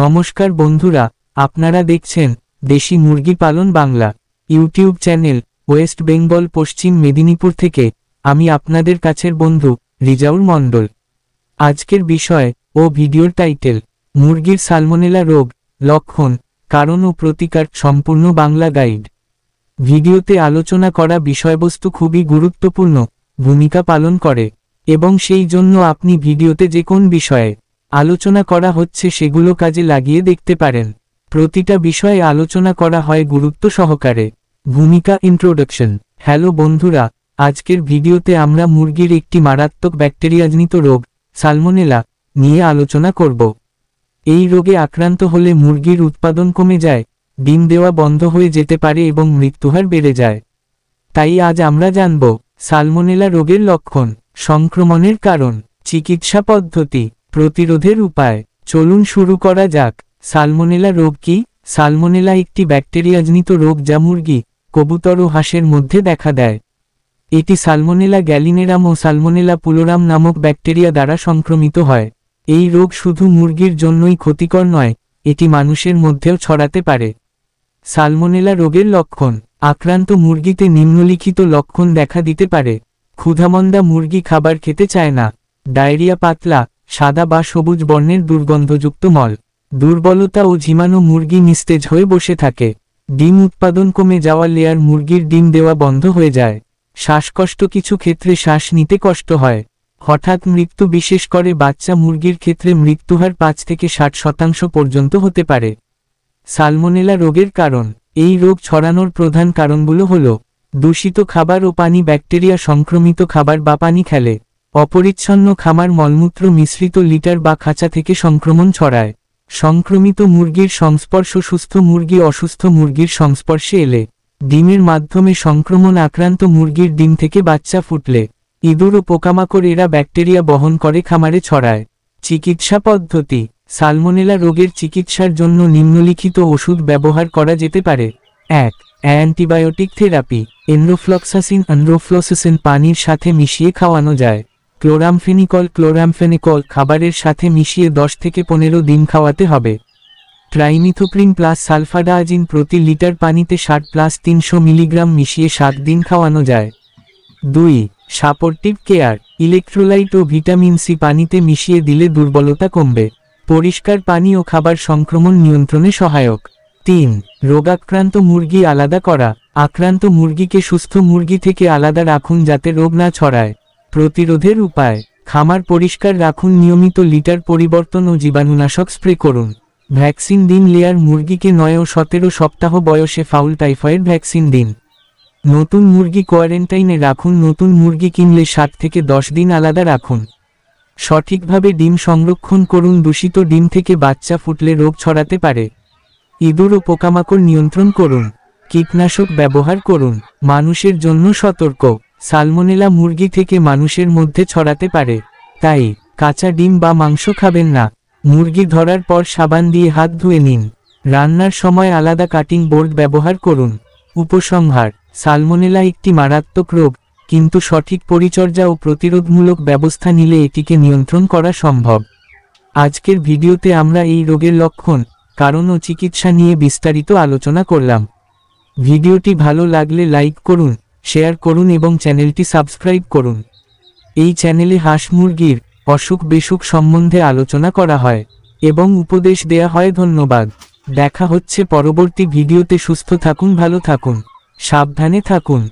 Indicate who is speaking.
Speaker 1: নমস্কার বন্ধুরা, আপনারা দেখছেন দেশি মুরগি পালন Bangla YouTube channel. West Bengal পশ্চিম মেদিনীপুর থেকে আমি আপনাদের কাছের বন্ধু রিজাউল মণ্ডল। আজকের বিষয় ও ভিডিওর টাইটেল, মুরগির সালমোনেলা রোগ, লক্ষণ, কারণ ও প্রতিকার সম্পূর্ণ বাংলা গাইড। ভিডিওতে আলোচনা করা বিষয়বস্তু খুবই গুরুত্বপূর্ণ ভূমিকা পালন করে এবং সেই জন্য আপনি ভিডিওতে যে কোন বিষয়ে আলোচনা করা হচ্ছে সেগুলো কাজে লাগিয়ে দেখতে পারেন। প্রতিটা বিষয়ে আলোচনা করা হয় গুরুত্ব সহকারে। ভূমিকা ইন্ট্রোডাকশন। হ্যালো বন্ধুরা, আজকের ভিডিওতে আমরা মুরগির একটি মারাত্মক ব্যাকটেরিয়াজনিত রোগ সালমোনেলা নিয়ে আলোচনা করব। এই রোগে আক্রান্ত হলে মুরগির উৎপাদন কমে যায়, ডিম দেওয়া বন্ধ হয়ে যেতে পারে এবং মৃত্যুহার বেড়ে যায়। তাই আজ আমরা জানব সালমোনেলা রোগের লক্ষণ, সংক্রমণের কারণ, চিকিৎসা পদ্ধতি, প্রতিরোধের উপায়। চলুন শুরু করা যাক। সালমোনেলা রোগ কি? সালমোনেলা একটি ব্যাকটেরিয়াজনিত রোগ যা মুরগি, কবুতর ও হাঁসের মধ্যে দেখা দেয়। এটি সালমোনেলা গ্যালিনেরাম ও সালমোনেলা পুলোরাম নামক ব্যাকটেরিয়া দ্বারা সংক্রমিত হয়। এই রোগ শুধু মুরগির জন্যই ক্ষতিকর নয়, এটি মানুষের মধ্যেও ছড়াতে পারে। সালমোনেলা রোগের লক্ষণ। আক্রান্ত মুরগিতে নিম্নলিখিত লক্ষণ দেখা দিতে পারে: ক্ষুধামন্দা, মুরগি খাবার খেতে চায় না; ডায়রিয়া, পাতলা, সাদা বা সবুজ বর্ণের দুর্গন্ধযুক্ত মল; দুর্বলতা ও ঝিমানো, মুরগি নিস্তেজ হয়ে বসে থাকে; ডিম উৎপাদন কমে যাওয়া, লেয়ার মুরগির ডিম দেওয়া বন্ধ হয়ে যায়; শ্বাসকষ্ট, কিছু ক্ষেত্রে শ্বাস নিতে কষ্ট হয়; হঠাৎ মৃত্যু, বিশেষ করে বাচ্চা মুরগির ক্ষেত্রে মৃত্যুহার 5 থেকে 60% পর্যন্ত হতে পারে। সালমোনেলা রোগের কারণ। এই রোগ ছড়ানোর প্রধান কারণগুলো হল: দূষিত খাবার ও পানি, ব্যাকটেরিয়া সংক্রমিত খাবার বা পানি খেলে; অপরিচ্ছন্ন খামার, মলমূত্র মিশ্রিত লিটার বা খাঁচা থেকে সংক্রমণ ছড়ায়; সংক্রমিত মুরগির সংস্পর্শ, সুস্থ মুরগি অসুস্থ মুরগির সংস্পর্শে এলে; ডিমের মাধ্যমে সংক্রমণ, আক্রান্ত মুরগির ডিম থেকে বাচ্চা ফুটলে; ইঁদুর ও পোকামাকড়, এরা ব্যাকটেরিয়া বহন করে খামারে ছড়ায়। চিকিৎসা পদ্ধতি। সালমোনেলা রোগের চিকিৎসার জন্য নিম্নলিখিত ওষুধ ব্যবহার করা যেতে পারে: 1. Antibiotic therapy. এনরোফ্লক্সাসিন, এনরোফ্লোসিসিন পানির সাথে মিশিয়ে খাওয়ানো যায়। ক্লোরামফেনিকল, ক্লোরামফেনিকল খাবারের সাথে মিশিয়ে 10 থেকে 15 দিন খাওয়াতে হবে। ট্রাইমিথোপ্রিন প্লাস সালফাডাজিন প্রতি লিটার পানিতে 60+300 মিলিগ্রাম মিশিয়ে 7 দিন খাওয়ানো যায়। 2. Supportive care. ইলেকট্রোলাইট ও ভিটামিন সি পানিতে মিশিয়ে দিলে দুর্বলতা কমবে। পরিষ্কার পানি ও খাবার সংক্রমণ নিয়ন্ত্রণে সহায়ক। 3. রোগাক্রান্ত মুরগি আলাদা করা। আক্রান্ত মুরগিকে সুস্থ মুরগি থেকে আলাদা রাখুন যাতে রোগ না ছড়ায়। প্রতিরোধের উপায়। খামার পরিষ্কার রাখুন, নিয়মিত লিটার পরিবর্তন ও জীবাণুনাশক স্প্রে করুন। ভ্যাকসিন দিন, লেয়ার মুরগিকে 9 ও 17 সপ্তাহ বয়সে ফাউল টাইফয়েড ভ্যাকসিন দিন। নতুন মুরগি কোয়ারেন্টাইনে রাখুন, নতুন মুরগি কিনলে 7 থেকে 10 দিন আলাদা রাখুন। সঠিকভাবে ডিম সংরক্ষণ করুন, দূষিত ডিম থেকে বাচ্চা ফুটলে রোগ ছড়াতে পারে। ইঁদুর ও পোকামাকড় নিয়ন্ত্রণ করুন। কীটনাশক ব্যবহার করুন। মানুষের জন্য সতর্ক। সালমোনেলা মুরগি থেকে মানুষের মধ্যে ছড়াতে পারে, তাই কাঁচা ডিম বা মাংস খাবেন না। মুরগি ধরার পর সাবান দিয়ে হাত ধুয়ে নিন। রান্নার সময় আলাদা কাটিং বোর্ড ব্যবহার করুন। উপসংহার। সালমোনেলা একটি মারাত্মক রোগ, কিন্তু সঠিক পরিচর্যা ও প্রতিরোধমূলক ব্যবস্থা নিলে এটিকে নিয়ন্ত্রণ করা সম্ভব। আজকের ভিডিওতে আমরা এই রোগের লক্ষণ, কারণ ও চিকিৎসা নিয়ে বিস্তারিত আলোচনা করলাম। ভিডিওটি ভালো লাগলে লাইক করুন, শেয়ার করুন এবং চ্যানেলটি সাবস্ক্রাইব করুন। এই চ্যানেলে হাঁস মুরগির অসুখ বিসুখ সম্বন্ধে আলোচনা করা হয় এবং উপদেশ দেয়া হয়। ধন্যবাদ। দেখা হচ্ছে পরবর্তী ভিডিওতে। সুস্থ থাকুন, ভালো থাকুন, সাবধানে থাকুন।